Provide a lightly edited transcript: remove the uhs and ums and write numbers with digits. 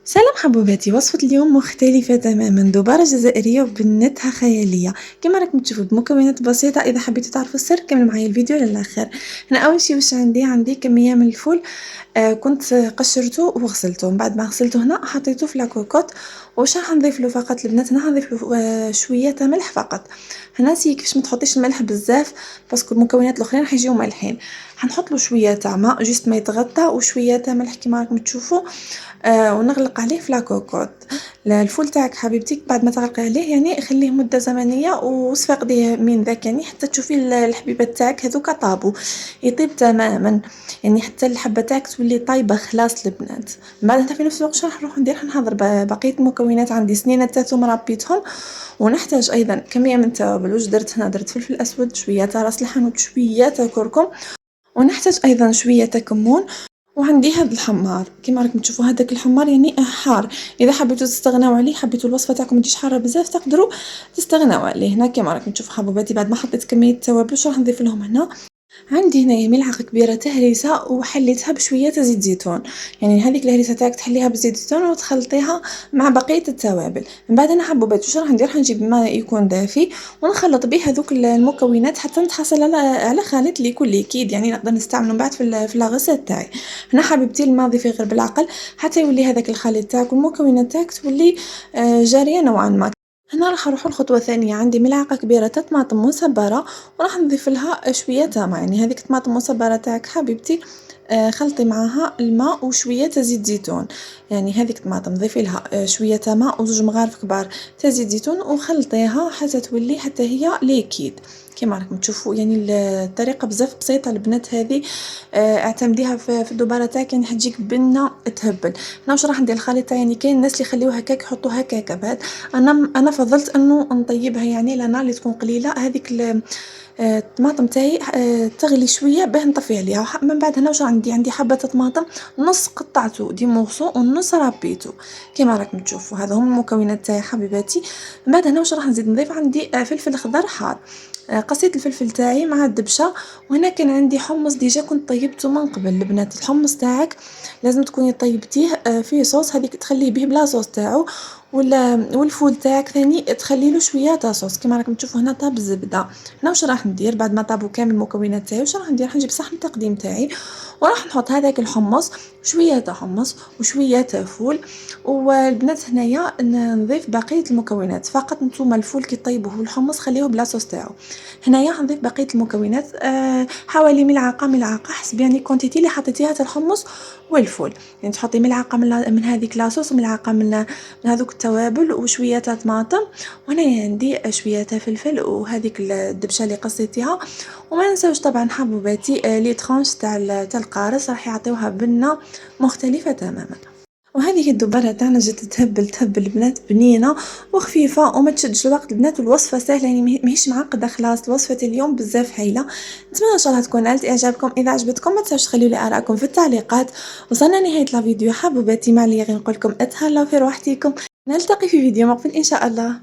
سلام حبوباتي، وصفة اليوم مختلفة تماما. دبارة جزائرية وبنتها خيالية كما راكم تشوفوا بمكونات بسيطة. إذا حبيتوا تعرفوا السر كملوا معايا الفيديو للآخر. هنا أول شي واش عندي كمية من الفول. كنت قشرته وغسلته، من بعد ما غسلته هنا حطيته في لاكوكوط. واش راح نضيف له فقط البنات؟ هنا نضيف له شوية ملح فقط. هنا سي كيفاش ما تحطيش الملح بزاف باسكو المكونات الاخرين راح يجيو مالحين. حنحط له شويه تاع ماء جوست ما يتغطى وشويه تاع ملح كيما راكم تشوفوا. ونغلق عليه في لاكوكوط. الفول تاعك حبيبتي بعد ما تغلقي عليه يعني خليه مده زمنيه وصفقديه من ذاك يعني حتى تشوفي الحبيبات تاعك هذوك طابو يطيب تماما. يعني حتى الحبه تاعك تولي طايبه خلاص البنات. بعد هنا في نفس الوقت راح نروح ندير نحضر بقيه المكونات. عندي سنينه تاع ثوم ربيتهم، ونحتاج ايضا كميه من التوابل. واش درت هنا؟ درت فلفل اسود، شويه تاع راس الحانوت، شويه تاع كركم، ونحتاج ايضا شويه تاع كمون. وعندي هذا الحمار كيما راكم تشوفوا، هذاك الحمار يعني حار. اذا حبيتوا تستغناو عليه، حبيتوا الوصفه تاعكم ما تجيش حاره بزاف، تقدروا تستغناو عليه. هنا كيما راكم تشوفوا حبوباتي بعد ما حطيت كميه التوابل واش راح نضيف لهم هنا؟ عندي هنايا ملعقة كبيرة تاع هريسة وحليتها بشوية زيت زيتون. يعني هذيك الهريسة تاعك تحليها بزيت زيتون وتخلطيها مع بقية التوابل. من بعد انا حبوبات واش راح ندير؟ حنجيب ماء يكون دافي ونخلط به هذوك المكونات حتى نتحصل على خليط اللي يكون ليكيد، يعني نقدر نستعمله من بعد في لاغسيت تاعي. هنا حبيبتي الماء ضيفيه غير بالعقل حتى يولي هذاك الخليط تاعك والمكونات تاعك تولي جارية نوعا ما. هنا راح نروح الخطوة الثانية. عندي ملعقة كبيرة تاع طماطم مصبرة وراح نضيف لها شوية تاع ماء. يعني هذيك الطماطم المصبرة تاعك حبيبتي خلطي معاها الماء وشوية تاع زيت زيتون. يعني هذيك الطماطم ضيفي لها شوية تاع ماء وزوج مغارف كبار تاع زيت زيتون وخلطيها حتى تولي حتى هي ليكيد كما راكم تشوفوا. يعني الطريقه بزاف بسيطه البنات هذه. اعتمديها في الدباره تاعك يعني حتجيك بنه تهبل. انا واش راح ندير الخليط تاعي؟ يعني كاين الناس اللي يخليوها هكاك يحطوا هكاك بعد. انا فضلت انه نطيبها يعني لنا اللي تكون قليله هذيك الطماطم تاعي تغلي شويه باه نطفي عليها. من بعد هنا واش عندي حبه طماطم نص قطعته دي مورسو ونص ربيته كما راكم تشوفوا. هذا هم المكونات تاعي حبيباتي. من بعد هنا واش راح نزيد نضيف؟ عندي فلفل خضر حار. قصيت الفلفل تاعي مع الدبشه. وهنا كان عندي حمص ديجا كنت طيبته من قبل. البنات الحمص تاعك لازم تكوني طيبتيه في صوص هذيك تخليه به بلا صوص تاعو. والفول تاعك ثاني تخلي له شويه تاع صوص كما راكم تشوفوا. هنا طاب الزبده. هنا واش راح ندير بعد ما طابوا كامل المكونات تاعي؟ واش راح ندير؟ حنجيب صحن التقديم تاعي وراح نحط هذاك الحمص، شويه تاع حمص وشويه تاع فول. والبنات هنايا نضيف بقيه المكونات فقط. نتوما الفول كي طيبوه والحمص خليوه بلا صوص تاعو. هنايا حنضيف بقيه المكونات حوالي ملعقه حسب يعني كونتيتي اللي حطيتيها تاع الحمص والفول. يعني تحطي ملعقه من هذيك لاصوص وملعقه من هذوك التوابل وشويه تاع طماطم. وهنا عندي شويه تاع فلفل وهذيك الدبشه اللي قصيتيها. وما ننساوش طبعا حبوباتي لي ترانش تاع القارص راح يعطيوها بنه مختلفه تماما. وهذه الدبارة تاعنا جات تهبل البنات بنينة وخفيفة وما تشدش الوقت البنات. والوصفة سهلة يعني ماهيش معقدة. خلاص الوصفة اليوم بزاف هايلة. نتمنى ان شاء الله تكون نالت اعجابكم. اذا عجبتكم ما تنساوش تخليوا لي ارائكم في التعليقات. وصلنا نهاية الفيديو حبوباتي، ما عليا غير نقول لكم اتهلاو في روحتكم. نلتقي في فيديو مقبل ان شاء الله.